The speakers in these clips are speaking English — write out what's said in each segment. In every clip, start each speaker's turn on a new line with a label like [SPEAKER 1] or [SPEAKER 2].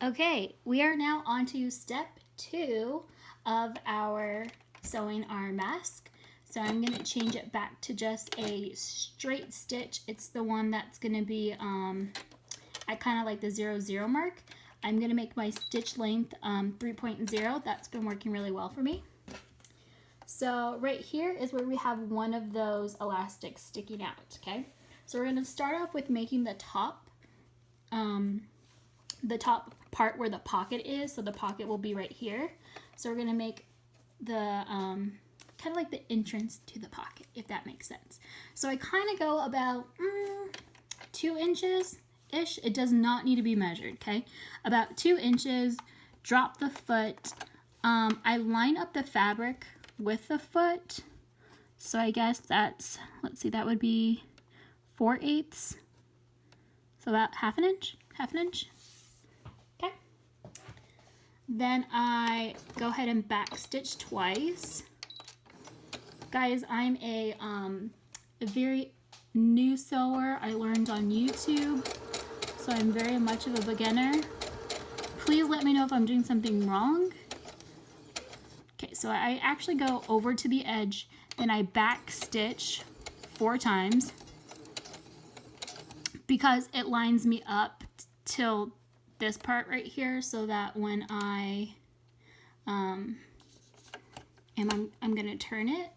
[SPEAKER 1] Okay, we are now on to step 2 of our sewing our mask. So I'm going to change it back to just a straight stitch. It's the one that's going to be at kind of like the 0, 0 mark. I'm going to make my stitch length 3.0. That's been working really well for me. So right here is where we have one of those elastics sticking out, okay? So we're going to start off with making the top part where the pocket is. So the pocket will be right here. So we're going to make the kind of like the entrance to the pocket, if that makes sense. So I kind of go about 2 inches-ish. It does not need to be measured, okay? About 2 inches, drop the foot. I line up the fabric with the foot. So I guess that's, let's see, that would be 4/8. So about half an inch. Okay. Then I go ahead and back stitch twice. Guys, I'm a very new sewer. I learned on YouTube, so I'm very much of a beginner. Please let me know if I'm doing something wrong. Okay, so I actually go over to the edge, then I back stitch 4 times because it lines me up till this part right here, so that when I'm gonna turn it,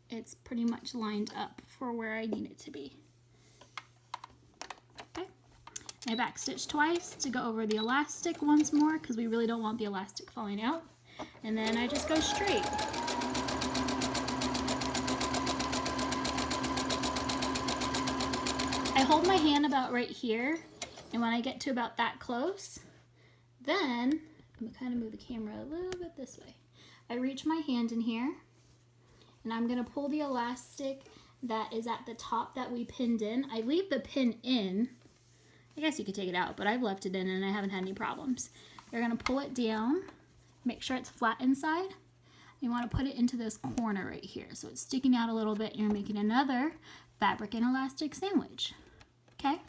[SPEAKER 1] it's pretty much lined up for where I need it to be. Okay, I back stitch twice to go over the elastic once more because we really don't want the elastic falling out, and then I just go straight. I hold my hand about right here, and when I get to about that close, then I'm gonna kind of move the camera a little bit this way. I reach my hand in here, and I'm gonna pull the elastic that is at the top that we pinned in. I leave the pin in. I guess you could take it out, but I've left it in and I haven't had any problems. You're gonna pull it down, make sure it's flat inside. You wanna put it into this corner right here. So it's sticking out a little bit. You're making another fabric and elastic sandwich, okay?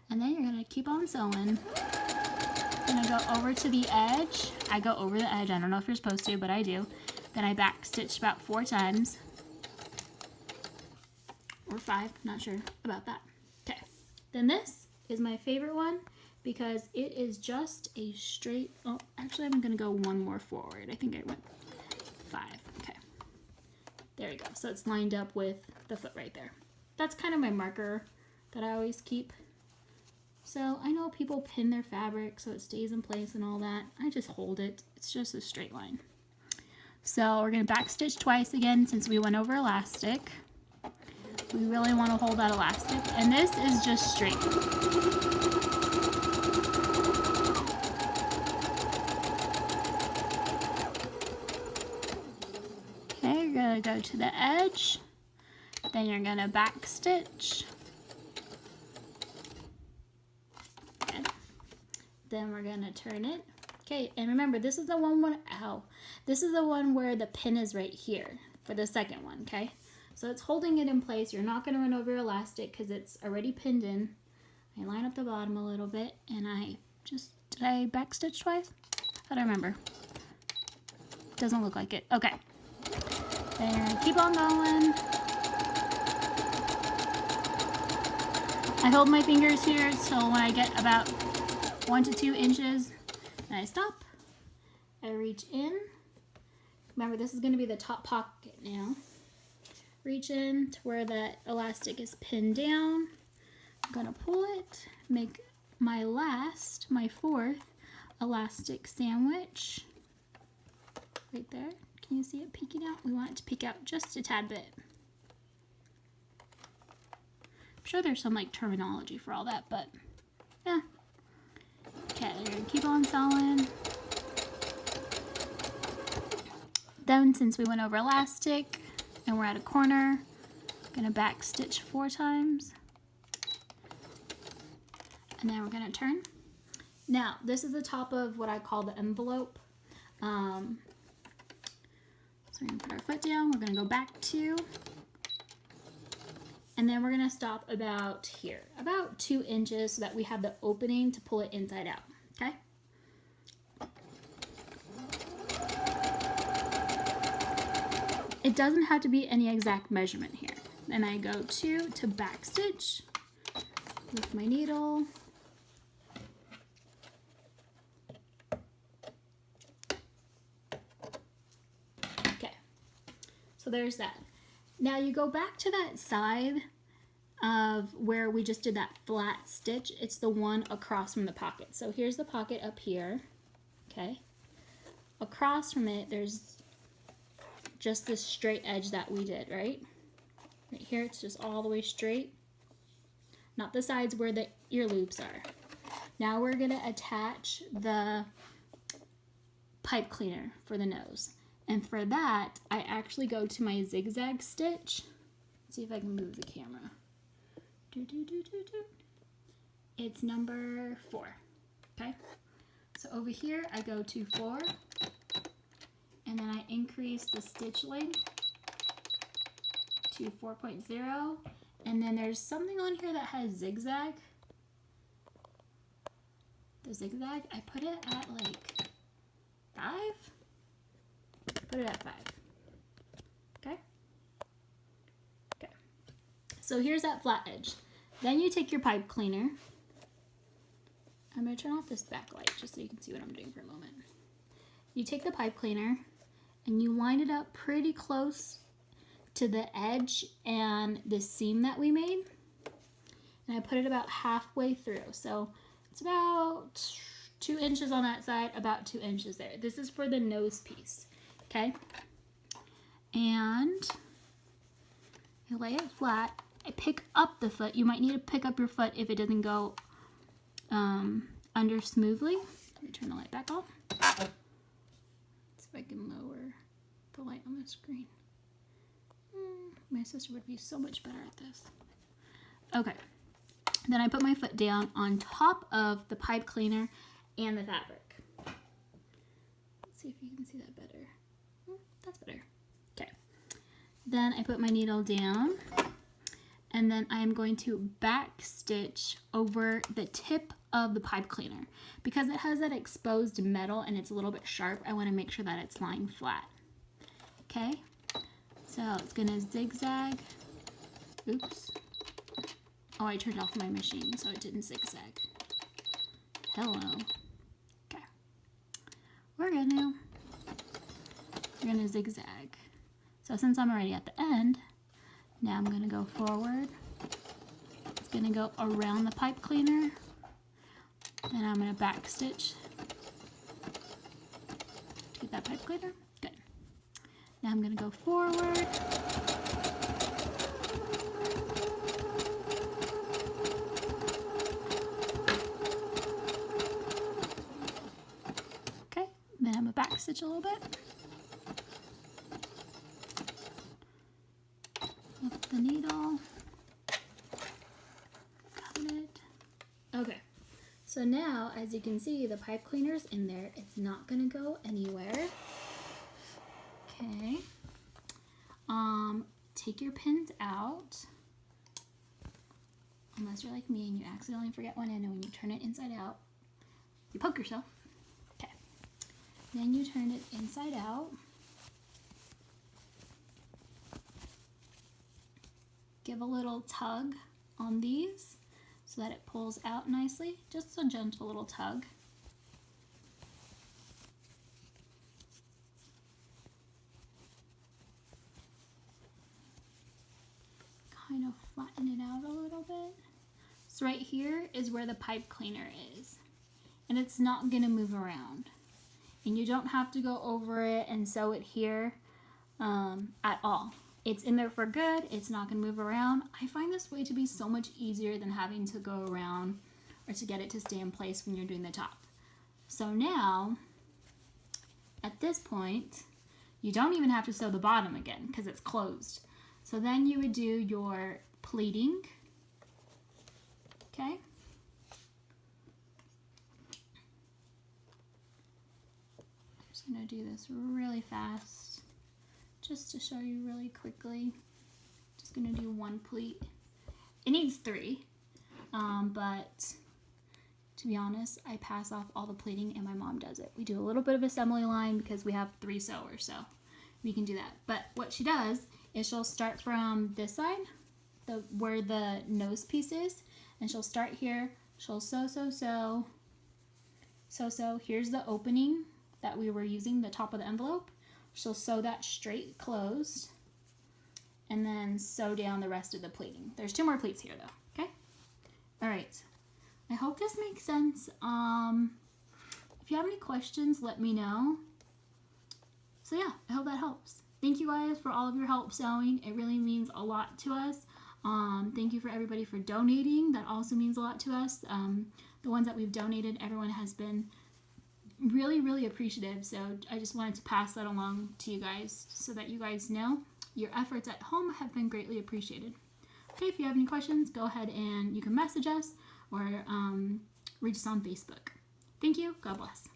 [SPEAKER 1] And then you're gonna keep on sewing. Gonna go over to the edge. I go over the edge. I don't know if you're supposed to, but I do. Then I back stitch about 4 times. Or 5, not sure about that. Okay. Then this is my favorite one because it is just a straight, oh, actually I'm gonna go one more forward. I think I went 5, okay. There you go. So it's lined up with the foot right there. That's kind of my marker that I always keep. So I know people pin their fabric so it stays in place and all that. I just hold it. It's just a straight line. So we're going to back stitch twice again since we went over elastic. We really want to hold that elastic. And this is just straight. Okay, you're going to go to the edge. Then you're going to back stitch. Okay. Then we're going to turn it. Okay, and remember, this is the one, this is the one where the pin is right here for the second one, okay? So it's holding it in place. You're not gonna run over your elastic because it's already pinned in. I line up the bottom a little bit, and did I back stitch twice? I don't remember. Doesn't look like it. Okay. Then you're gonna keep on going. I hold my fingers here so when I get about 1 to 2 inches, and I stop, I reach in. Remember, this is going to be the top pocket now. Reach in to where that elastic is pinned down. I'm going to pull it, make my 4th elastic sandwich. Right there. Can you see it peeking out? We want it to peek out just a tad bit. I'm sure there's some like terminology for all that, but yeah. Okay, you're going to keep on sewing. Then, since we went over elastic and we're at a corner, I'm going to back stitch 4 times. And then we're going to turn. Now, this is the top of what I call the envelope. So we're going to put our foot down. We're going to go back 2. And then we're gonna stop about here, about 2 inches, so that we have the opening to pull it inside out, okay? It doesn't have to be any exact measurement here. Then I go to back stitch with my needle. Okay, so there's that. Now you go back to that side of where we just did that flat stitch. It's the one across from the pocket. So here's the pocket up here, okay? Across from it, there's just this straight edge that we did, right? Right here, it's just all the way straight. Not the sides where the ear loops are. Now we're gonna attach the pipe cleaner for the nose. And for that, I actually go to my zigzag stitch. Let's see if I can move the camera. It's number 4, okay? So over here, I go to 4, and then I increase the stitch length to 4.0, and then there's something on here that has zigzag. The zigzag, I put it at like 5. Put it at 5. Okay? Okay. So here's that flat edge. Then you take your pipe cleaner. I'm going to turn off this backlight just so you can see what I'm doing for a moment. You take the pipe cleaner and you line it up pretty close to the edge and the seam that we made. And I put it about halfway through. So it's about 2 inches on that side, about 2 inches there. This is for the nose piece. Okay, and I lay it flat. I pick up the foot. You might need to pick up your foot if it doesn't go under smoothly. Let me turn the light back on. Let's see if I can lower the light on the screen. My sister would be so much better at this. Okay, then I put my foot down on top of the pipe cleaner and the fabric. Let's see if you can see that better. That's better. Okay. Then I put my needle down, and then I am going to back stitch over the tip of the pipe cleaner. Because it has that exposed metal and it's a little bit sharp, I want to make sure that it's lying flat. Okay. So it's going to zigzag. Oops. Oh, I turned off my machine so it didn't zigzag. Hello. Okay. We're gonna zigzag. So since I'm already at the end, now I'm gonna go forward. It's gonna go around the pipe cleaner. Then I'm gonna back stitch to get that pipe cleaner. Good. Now I'm gonna go forward. Okay, then I'm gonna back stitch a little bit. The needle, got it. Okay, so now as you can see, the pipe cleaner's in there. It's not gonna go anywhere. Okay, take your pins out, unless you're like me and you accidentally forget one end, and when you turn it inside out, you poke yourself. Okay, then you turn it inside out. Give a little tug on these so that it pulls out nicely. Just a gentle little tug. Kind of flatten it out a little bit. So right here is where the pipe cleaner is. And it's not gonna move around. And you don't have to go over it and sew it here at all. It's in there for good. It's not going to move around. I find this way to be so much easier than having to go around or to get it to stay in place when you're doing the top. So now, at this point, you don't even have to sew the bottom again because it's closed. So then you would do your pleating. Okay. I'm just going to do this really fast. Just to show you really quickly, just gonna do one pleat It needs 3, but to be honest, I pass off all the pleating and my mom does it. We do a little bit of assembly line because we have 3 sewers, so we can do that. But what she does is she'll start from this side, where the nose piece is, and she'll start here. She'll sew, sew, sew, sew, sew. Here's the opening that we were using, the top of the envelope. She'll sew that straight closed, and then sew down the rest of the pleating. There's 2 more pleats here though, okay? All right, I hope this makes sense. If you have any questions, let me know. So yeah, I hope that helps. Thank you guys for all of your help sewing. It really means a lot to us. Thank you for everybody for donating. That also means a lot to us. The ones that we've donated, everyone has been really, really appreciative. So I just wanted to pass that along to you guys so that you guys know your efforts at home have been greatly appreciated. Okay, if you have any questions, go ahead and you can message us or reach us on Facebook. Thank you. God bless.